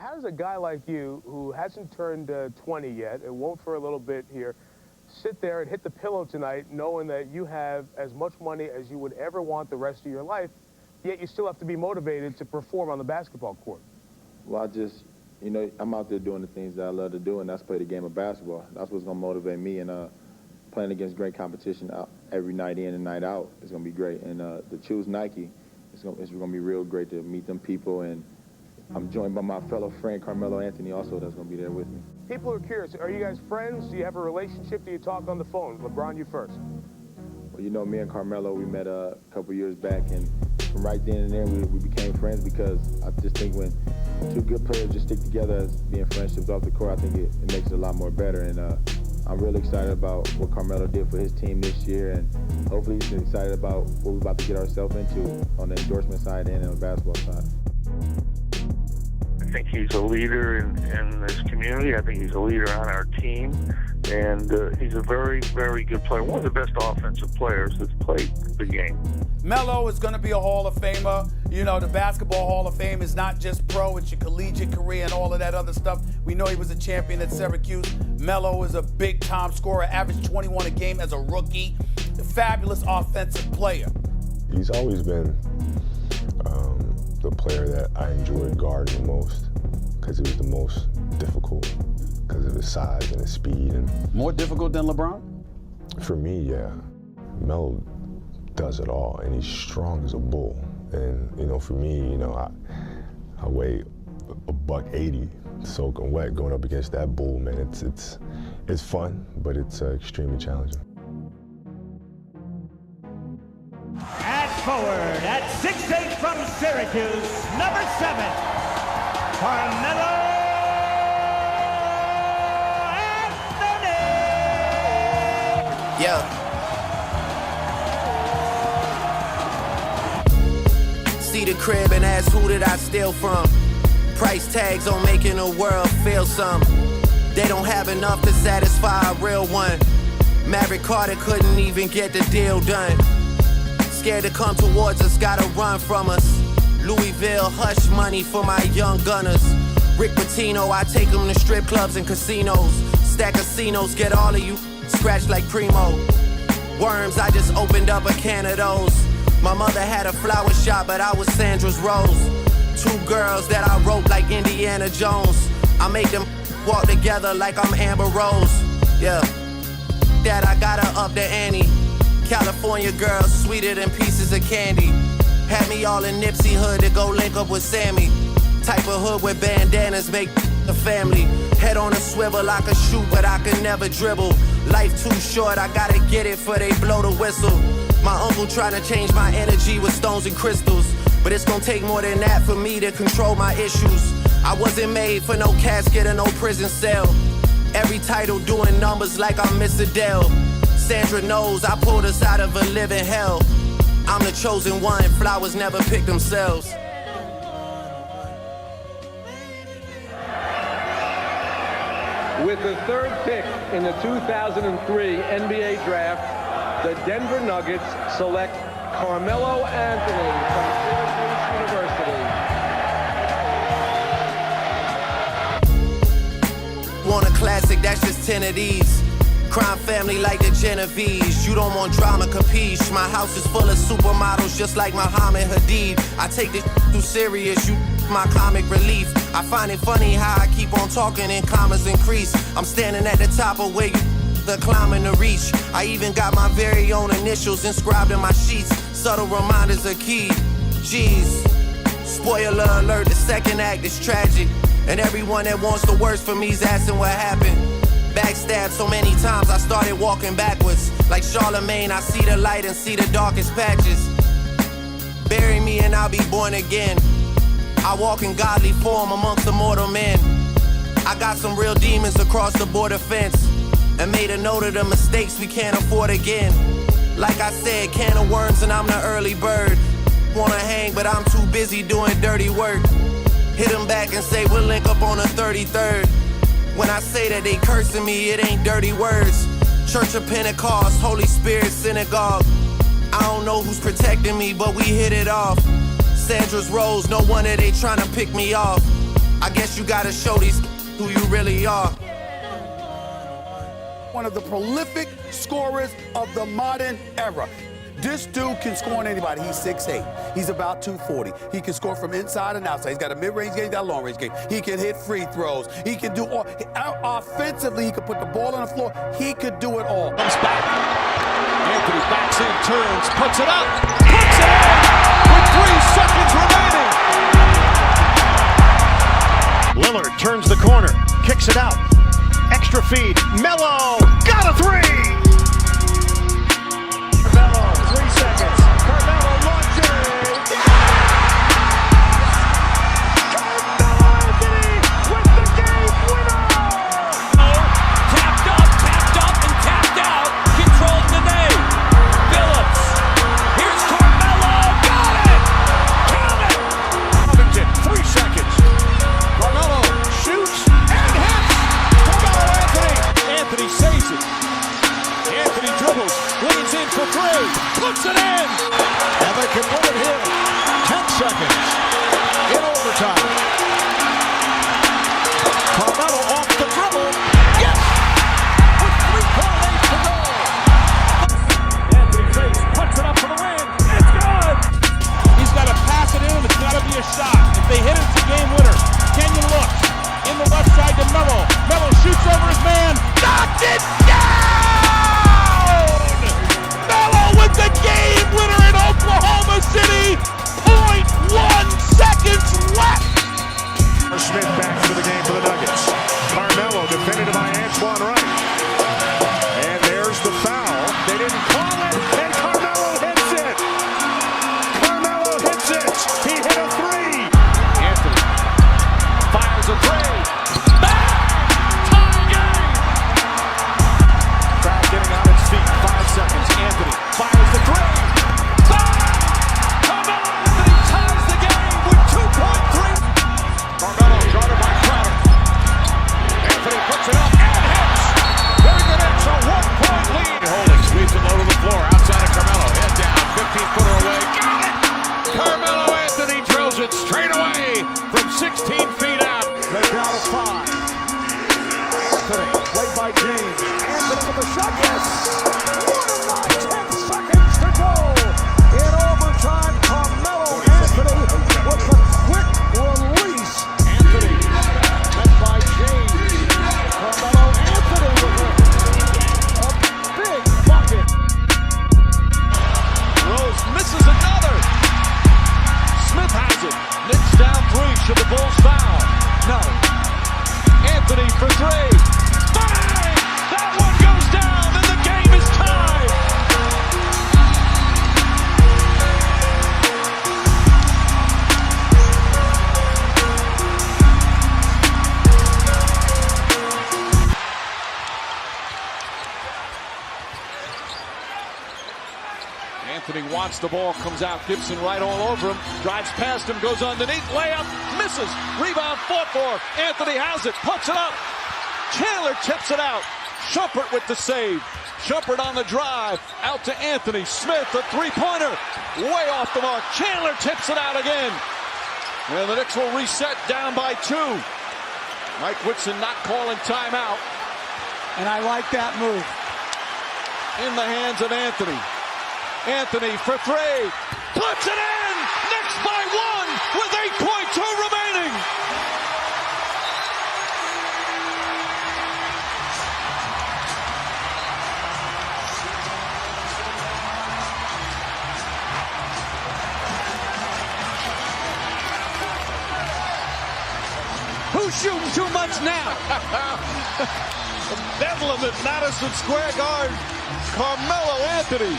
how does a guy like you, who hasn't turned 20 yet, and won't for a little bit here, sit there and hit the pillow tonight knowing that you have as much money as you would ever want the rest of your life, yet you still have to be motivated to perform on the basketball court? Well, I'm out there doing the things that I love to do, and that's play the game of basketball. That's what's going to motivate me, and playing against great competition every night in and night out is going to be great. And to choose Nike, it's going to be real great to meet them people, and I'm joined by my fellow friend Carmelo Anthony also that's going to be there with me. People are curious, are you guys friends? Do you have a relationship? Do you talk on the phone? LeBron, you first. Well, you know, me and Carmelo, we met a couple years back, and from right then and there, we became friends because I just think when two good players just stick together as being friendships off the court, I think it makes it a lot more better. And I'm really excited about what Carmelo did for his team this year, and hopefully he's excited about what we're about to get ourselves into on the endorsement side and on the basketball side. I think he's a leader in this community. I think he's a leader on our team. And he's a very, very good player. One of the best offensive players that's played the game. Melo is going to be a Hall of Famer. You know, the Basketball Hall of Fame is not just pro, it's your collegiate career and all of that other stuff. We know he was a champion at Syracuse. Melo is a big-time scorer, averaged 21 a game as a rookie. A fabulous offensive player. He's always been the player that I enjoyed guarding the most because it was the most difficult because of his size and his speed. And more difficult than LeBron? For me, yeah. Melo does it all, and he's strong as a bull. And, you know, for me, you know, I weigh $180 soaking wet going up against that bull, man. It's fun, but it's extremely challenging. At forward, at 6'8" from Syracuse, number 7, Carmelo Anthony! Yeah. See the crib and ask who did I steal from? Price tags on making the world feel some. They don't have enough to satisfy a real one. Maverick Carter couldn't even get the deal done. Scared to come towards us, gotta run from us. Louisville, hush money for my young gunners. Rick Pitino, I take them to strip clubs and casinos. Stack casinos, get all of you scratched like Primo. Worms, I just opened up a can of those. My mother had a flower shop, but I was Sandra's Rose. 2 girls that I wrote like Indiana Jones. I make them walk together like I'm Amber Rose. Yeah, Dad, I gotta up the ante. California girls, sweeter than pieces of candy. Had me all in Nipsey hood to go link up with Sammy. Type of hood where bandanas make a family. Head on a swivel, I can shoot, but I can never dribble. Life too short, I gotta get it for they blow the whistle. My uncle trying to change my energy with stones and crystals. But it's gonna take more than that for me to control my issues. I wasn't made for no casket or no prison cell. Every title doing numbers like I'm Miss Adele. Sandra knows I pulled us out of a living hell. I'm the chosen one, flowers never pick themselves. With the 3rd pick in the 2003 NBA draft, the Denver Nuggets select Carmelo Anthony from Syracuse University. Want a classic, that's just 10 of these. Crime family like the Genovese. You don't want drama, capiche. My house is full of supermodels just like Muhammad Hadid. I take this too serious, you my comic relief. I find it funny how I keep on talking and commas increase. I'm standing at the top of where you the climbing to reach. I even got my very own initials inscribed in my sheets. Subtle reminders are key. Jeez. Spoiler alert, the second act is tragic. And everyone that wants the worst for me's asking what happened. Backstabbed so many times I started walking backwards. Like Charlemagne, I see the light and see the darkest patches. Bury me and I'll be born again. I walk in godly form amongst the mortal men. I got some real demons across the border fence. And made a note of the mistakes we can't afford again. Like I said, can of worms and I'm the early bird. Wanna hang but I'm too busy doing dirty work. Hit them back and say we'll link up on the 33rd. When I say that they cursing me, it ain't dirty words. Church of Pentecost, Holy Spirit synagogue. I don't know who's protecting me, but we hit it off. Sandra's Rose, no wonder they tryna pick me off. I guess you gotta show these who you really are. One of the prolific scorers of the modern era. This dude can score on anybody. He's 6'8". He's about 240. He can score from inside and outside. He's got a mid-range game, he's got a long-range game. He can hit free throws. He can do all. Offensively, he can put the ball on the floor. He could do it all. Comes back. Anthony backs in, turns, puts it up. Puts it in with 3 seconds remaining. Lillard turns the corner, kicks it out. Extra feed. Melo got a 3. Melo, 3 seconds. Carmelo launches. Carmelo Anthony with the game winner. Tapped up, and tapped out. Controlled the name. Phillips. Here's Carmelo. Got it. Count it. Covington, 3 seconds. Carmelo shoots and hits. Carmelo Anthony saves it. Anthony dribbles, leans in for 3, puts it in. And they can win it here. 10 seconds in overtime. Carmelo off the dribble. Yes! With 3.8 to go. Anthony fakes, puts it up for the win. It's good. He's got to pass it in, and it's got to be a shot. If they hit it, it's a game winner. Kenyon looks. In the left side to Melo. Melo shoots over his man. Knocked it down! Melo with the game winner in Oklahoma City. 0.1 seconds left. Smith back into the game for the Nuggets. Carmelo defended by Antoine Wright. And there's the foul. They didn't call it, and Carmelo hits it. Carmelo hits it. He hit a 3. Anthony fires a 3. Crowd getting on its feet. 5 seconds. Anthony fires the 3. Carmelo Anthony ties the game with 2.3. Carmelo guarded by Crowder. Anthony puts it up and hits. Very good hit. So 1-point lead. Holding, sweeps it low to the floor. Outside of Carmelo. Head down. 15-footer away. Got it! Carmelo Anthony drills it straight away from 16 feet out. They're down to 5. Anthony, played by James. Anthony with the shot. Yes! 10 seconds to go. In overtime, Carmelo Anthony with the quick release. Anthony, met by James. Carmelo Anthony with a big bucket. Rose misses another. Smith has it. Knicks down 3. Should the Bulls foul? No. Anthony for 3. Bang! That one goes down, and the game is tied. Anthony wants the ball, comes out, Gibson right all over him, drives past him, goes underneath, layup, misses, rebound fought for, Anthony has it, puts it up, Chandler tips it out, Shumpert with the save, Shumpert on the drive, out to Anthony, Smith, a 3-pointer, way off the mark, Chandler tips it out again, and the Knicks will reset down by 2. Mike Whitson not calling timeout. And I like that move. In the hands of Anthony. Anthony for 3, puts it in, Knicks by 1 with 8.2 remaining. Who's shooting too much now? Bedlam at Madison Square Garden. Carmelo Anthony